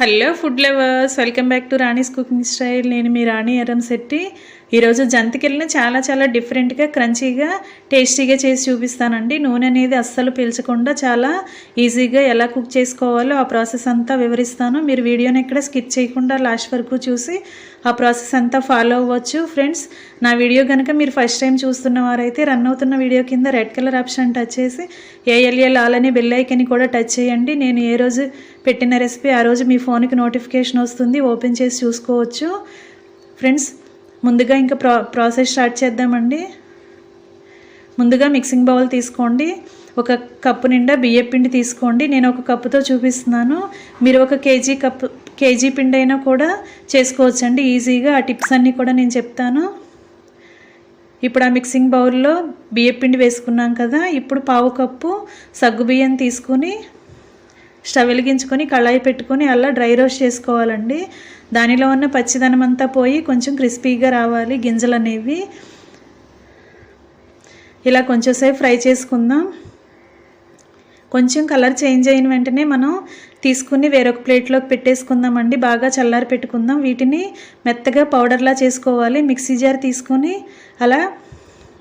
Hello food lovers, welcome back to Rani's cooking style. నేను మీ రాణి ఎర్రంశెట్టి. ఈరోజు జంతికలను చాలా డిఫరెంట్గా, క్రంచీగా, టేస్టీగా చేసి చూపిస్తానండి. నూనె అనేది అస్సలు పీల్చకుండా చాలా ఈజీగా ఎలా కుక్ చేసుకోవాలో ఆ ప్రాసెస్ అంతా వివరిస్తాను. మీరు వీడియోని ఎక్కడ స్కిప్ చేయకుండా లాస్ట్ వరకు చూసి ఆ ప్రాసెస్ అంతా ఫాలో అవ్వచ్చు. ఫ్రెండ్స్, నా వీడియో కనుక మీరు ఫస్ట్ టైం చూస్తున్న వారైతే రన్ అవుతున్న వీడియో కింద రెడ్ కలర్ ఆప్షన్ టచ్ చేసి ఏఎల్ఎల్ ఆల్ అనే బెల్ ఐకాన్ని కూడా టచ్ చేయండి. నేను ఏ రోజు పెట్టిన రెసిపీ ఆ రోజు మీ ఫోన్కి నోటిఫికేషన్ వస్తుంది, ఓపెన్ చేసి చూసుకోవచ్చు. ఫ్రెండ్స్, ముందుగా ఇంకా ప్రాసెస్ స్టార్ట్ చేద్దామండి. ముందుగా మిక్సింగ్ బౌల్ తీసుకోండి. ఒక కప్పు నిండా బియ్యం పిండి తీసుకోండి. నేను ఒక కప్పుతో చూపిస్తున్నాను. మీరు ఒక కేజీ పిండి అయినా కూడా చేసుకోవచ్చండి ఈజీగా. ఆ టిప్స్ అన్నీ కూడా నేను చెప్తాను. ఇప్పుడు ఆ మిక్సింగ్ బౌల్లో బియ్యం పిండి వేసుకున్నాం కదా. ఇప్పుడు పావు కప్పు సగ్గుబియ్యం తీసుకుని స్టవ్ వెలిగించుకొని కళాయి పెట్టుకొని అలా డ్రై రోస్ట్ చేసుకోవాలండి. దానిలో ఉన్న పచ్చిదనం అంతా పోయి కొంచెం క్రిస్పీగా రావాలి గింజలు అనేవి. ఇలా కొంచెం సేపు ఫ్రై చేసుకుందాం. కొంచెం కలర్ చేంజ్ అయిన వెంటనే మనం తీసుకుని వేరొక ప్లేట్లోకి పెట్టేసుకుందామండి. బాగా చల్లారి పెట్టుకుందాం. వీటిని మెత్తగా పౌడర్లా చేసుకోవాలి. మిక్సీ జార్ తీసుకొని అలా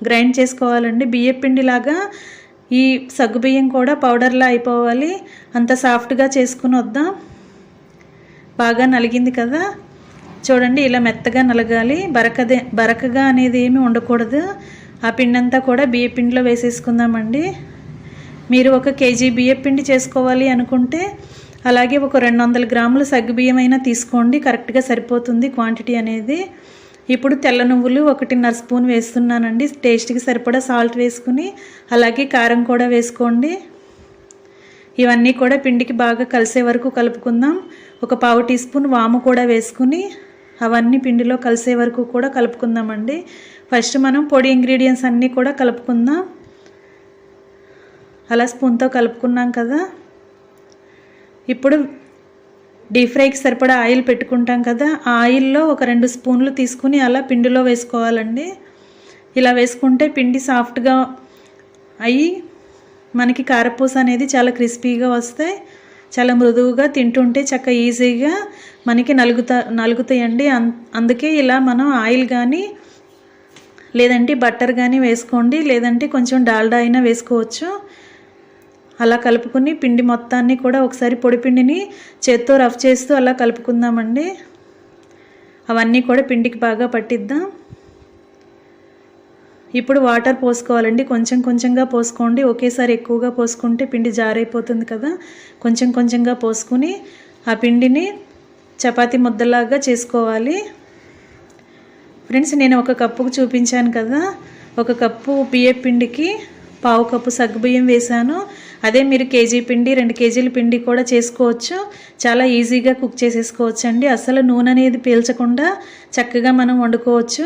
గ్రైండ్ చేసుకోవాలండి. బియ్యం పిండిలాగా ఈ సగ్గుబియ్యం కూడా పౌడర్లా అయిపోవాలి. అంత సాఫ్ట్గా చేసుకుని వద్దాం. బాగా నలిగింది కదా, చూడండి ఇలా మెత్తగా నలగాలి. బరకగా అనేది ఏమి ఉండకూడదు. ఆ పిండి అంతా కూడా బియ్యం పిండిలో వేసేసుకుందామండి. మీరు ఒక కేజీ బియ్యం పిండి చేసుకోవాలి అనుకుంటే అలాగే ఒక 200 గ్రాముల సగ్గుబియ్యం అయినా తీసుకోండి. కరెక్ట్గా సరిపోతుంది క్వాంటిటీ అనేది. ఇప్పుడు తెల్ల నువ్వులు 1.5 స్పూన్ వేస్తున్నానండి. టేస్ట్కి సరిపడా సాల్ట్ వేసుకుని అలాగే కారం కూడా వేసుకోండి. ఇవన్నీ కూడా పిండికి బాగా కలిసే వరకు కలుపుకుందాం. ఒక పావు టీ స్పూన్ వాము కూడా వేసుకుని అవన్నీ పిండిలో కలిసే వరకు కూడా కలుపుకుందామండి. ఫస్ట్ మనం పొడి ఇంగ్రీడియంట్స్ అన్నీ కూడా కలుపుకుందాం. అలా స్పూన్తో కలుపుకున్నాం కదా. ఇప్పుడు డీప్ ఫ్రైకి సరిపడా ఆయిల్ పెట్టుకుంటాం కదా. ఆ ఆయిల్లో ఒక 2 స్పూన్లు తీసుకుని అలా పిండిలో వేసుకోవాలండి. ఇలా వేసుకుంటే పిండి సాఫ్ట్గా అయ్యి మనకి కారపూస అనేది చాలా క్రిస్పీగా వస్తాయి. చాలా మృదువుగా, తింటుంటే చక్కగా ఈజీగా మనకి నలుగుతాయండి. అందుకే ఇలా మనం ఆయిల్ కానీ లేదంటే బట్టర్ కానీ వేసుకోండి. లేదంటే కొంచెం డాల్డా అయినా వేసుకోవచ్చు. అలా కలుపుకుని పిండి మొత్తాన్ని కూడా ఒకసారి పొడి పిండిని చేత్తో రఫ్ చేస్తూ అలా కలుపుకుందామండి. అవన్నీ కూడా పిండికి బాగా పట్టిద్దాం. ఇప్పుడు వాటర్ పోసుకోవాలండి. కొంచెంగా పోసుకోండి. ఒకేసారి ఎక్కువగా పోసుకుంటే పిండి జారైపోతుంది కదా. కొంచెంగా పోసుకుని ఆ పిండిని చపాతీ ముద్దలాగా చేసుకోవాలి. ఫ్రెండ్స్, నేను ఒక కప్పుకు చూపించాను కదా. ఒక కప్పు బియ్యం పిండికి పావు కప్పు సగ్గుబియ్యం వేసాను. అదే మీరు కేజీ పిండి 2 కేజీల పిండి కూడా చేసుకోవచ్చు. చాలా ఈజీగా కుక్ చేసేసుకోవచ్చు అండి. అసలు నూనె అనేది పీల్చకుండా చక్కగా మనం వండుకోవచ్చు.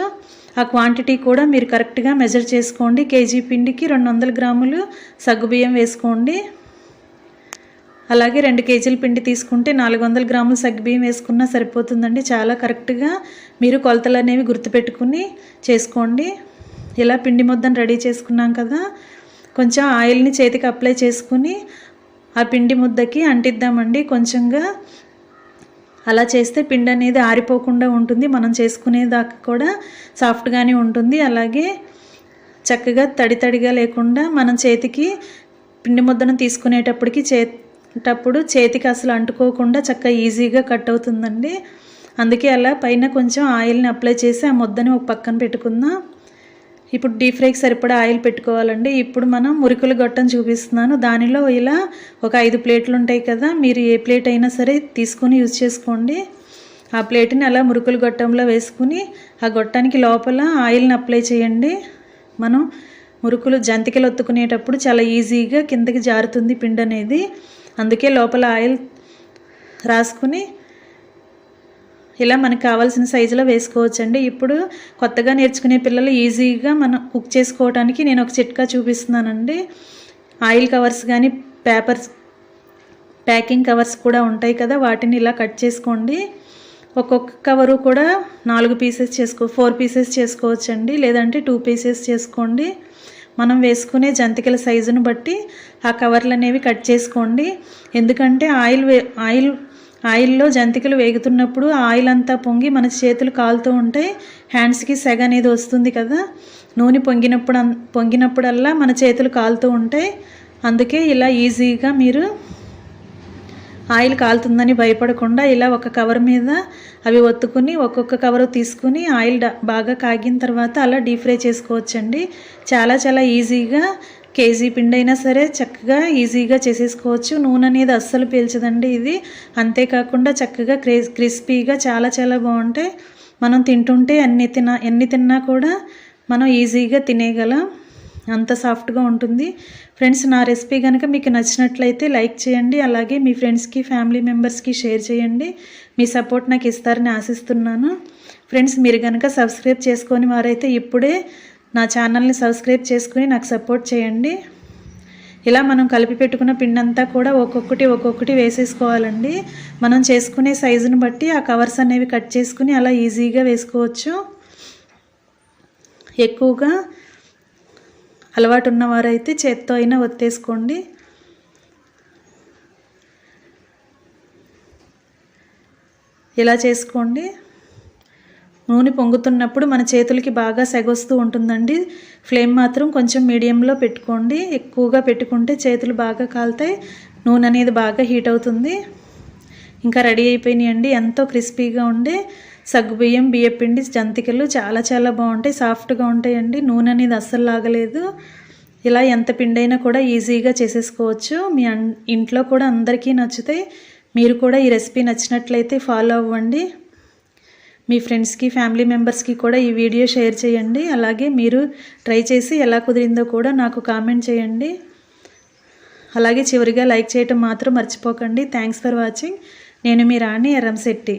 ఆ క్వాంటిటీ కూడా మీరు కరెక్ట్గా మెజర్ చేసుకోండి. కేజీ పిండికి 200 గ్రాములు సగ్గుబియ్యం వేసుకోండి. అలాగే 2 కేజీల పిండి తీసుకుంటే 400 గ్రాములు సగ్గుబియ్యం వేసుకున్నా సరిపోతుందండి. చాలా కరెక్ట్గా మీరు కొలతలు అనేవి గుర్తుపెట్టుకుని చేసుకోండి. ఇలా పిండి ముద్దను రెడీ చేసుకున్నాం కదా. కొంచెం ఆయిల్ని చేతికి అప్లై చేసుకుని ఆ పిండి ముద్దకి అంటిద్దామండి. కొంచెంగా అలా చేస్తే పిండి అనేది ఆరిపోకుండా ఉంటుంది. మనం చేసుకునేదాకా కూడా సాఫ్ట్గానే ఉంటుంది. అలాగే చక్కగా తడిగా లేకుండా మనం చేతికి పిండి ముద్దను తీసుకునేటప్పటికి చేతికి అసలు అంటుకోకుండా చక్కగా ఈజీగా కట్ అవుతుందండి. అందుకే అలా పైన కొంచెం ఆయిల్ని అప్లై చేసి ఆ ముద్దని ఒక పక్కన పెట్టుకుందాం. ఇప్పుడు డీప్ ఫ్రైకి సరిపడా ఆయిల్ పెట్టుకోవాలండి. ఇప్పుడు మనం మురుకుల గొట్టం చూపిస్తున్నాను. దానిలో ఇలా ఒక 5 ప్లేట్లు ఉంటాయి కదా. మీరు ఏ ప్లేట్ అయినా సరే తీసుకొని యూజ్ చేసుకోండి. ఆ ప్లేట్ని అలా మురుకుల గొట్టంలో వేసుకుని ఆ గొట్టానికి లోపల ఆయిల్ని అప్లై చేయండి. మనం జంతికలు ఒత్తుకునేటప్పుడు చాలా ఈజీగా కిందకి జారుతుంది పిండి అనేది. అందుకే లోపల ఆయిల్ రాసుకుని ఇలా మనకు కావాల్సిన సైజులో వేసుకోవచ్చండి. ఇప్పుడు కొత్తగా నేర్చుకునే పిల్లలు ఈజీగా మనం కుక్ చేసుకోవడానికి నేను ఒక చిట్కా చూపిస్తున్నానండి. ఆయిల్ కవర్స్ కానీ ప్యాకింగ్ కవర్స్ కూడా ఉంటాయి కదా. వాటిని ఇలా కట్ చేసుకోండి. ఒక్కొక్క కవరు కూడా 4 పీసెస్ 4 పీసెస్ చేసుకోవచ్చండి. లేదంటే 2 పీసెస్ చేసుకోండి. మనం వేసుకునే జంతికల సైజును బట్టి ఆ కవర్లు అనేవి కట్ చేసుకోండి. ఎందుకంటే ఆయిల్ ఆయిల్లో జంతికలు వేగుతున్నప్పుడు ఆయిల్ అంతా పొంగి మన చేతులు కాలుతూ ఉంటాయి, హ్యాండ్స్కి సెగ అనేది వస్తుంది కదా. నూనె పొంగినప్పుడల్లా మన చేతులు కాలుతూ ఉంటాయి. అందుకే ఇలా ఈజీగా మీరు ఆయిల్ కాలుతుందని భయపడకుండా ఇలా ఒక కవర్ మీద అవి ఒత్తుకుని ఒక్కొక్క కవర్ తీసుకుని ఆయిల్ బాగా కాగిన తర్వాత అలా డీప్ ఫ్రై చేసుకోవచ్చండి. చాలా ఈజీగా కేజీ పిండి అయినా సరే చక్కగా ఈజీగా చేసేసుకోవచ్చు. నూనె అనేది అస్సలు పీల్చదండి ఇది. అంతేకాకుండా చక్కగా క్రిస్పీగా చాలా బాగుంటాయి. మనం తింటుంటే ఎన్ని తిన్నా కూడా మనం ఈజీగా తినేయగలం, అంత సాఫ్ట్గా ఉంటుంది. ఫ్రెండ్స్, నా రెసిపీ కనుక మీకు నచ్చినట్లయితే లైక్ చేయండి. అలాగే మీ ఫ్రెండ్స్కి ఫ్యామిలీ మెంబర్స్కి షేర్ చేయండి. మీ సపోర్ట్ నాకు ఇస్తారని ఆశిస్తున్నాను. ఫ్రెండ్స్, మీరు కనుక సబ్స్క్రైబ్ చేసుకొని వారైతే ఇప్పుడే నా ఛానల్ని సబ్స్క్రైబ్ చేసుకుని నాకు సపోర్ట్ చేయండి. ఇలా మనం కలిపి పెట్టుకున్న పిండి అంతా కూడా ఒక్కొక్కటి వేసేసుకోవాలండి. మనం చేసుకునే సైజుని బట్టి ఆ కవర్స్ అనేవి కట్ చేసుకుని అలా ఈజీగా వేసుకోవచ్చు. ఎక్కువగా అలవాటు ఉన్నవారైతే చేత్తో అయినా ఒత్తేసుకోండి. ఇలా చేసుకోండి. నూనె పొంగుతున్నప్పుడు మన చేతులకి బాగా సెగొస్తూ ఉంటుందండి. ఫ్లేమ్ మాత్రం కొంచెం మీడియంలో పెట్టుకోండి. ఎక్కువగా పెట్టుకుంటే చేతులు బాగా కాలుతాయి, నూనె అనేది బాగా హీట్ అవుతుంది. ఇంకా రెడీ అయిపోయినాయండి. ఎంతో క్రిస్పీగా ఉండే సగ్గుబియ్యం బియ్యపిండి జంతికలు చాలా బాగుంటాయి, సాఫ్ట్గా ఉంటాయండి. నూనె అనేది అస్సలు లాగలేదు. ఇలా ఎంత పిండి అయినా కూడా ఈజీగా చేసేసుకోవచ్చు. మీ ఇంట్లో కూడా అందరికీ నచ్చుతాయి. మీరు కూడా ఈ రెసిపీ నచ్చినట్లయితే ఫాలో అవ్వండి. మీ ఫ్రెండ్స్కి ఫ్యామిలీ మెంబర్స్కి కూడా ఈ వీడియో షేర్ చేయండి. అలాగే మీరు ట్రై చేసి ఎలా కుదిరిందో కూడా నాకు కామెంట్ చేయండి. అలాగే చివరిగా లైక్ చేయటం మాత్రం మర్చిపోకండి. Thanks for watching. నేను మీ రాణి ఎర్రంశెట్టి.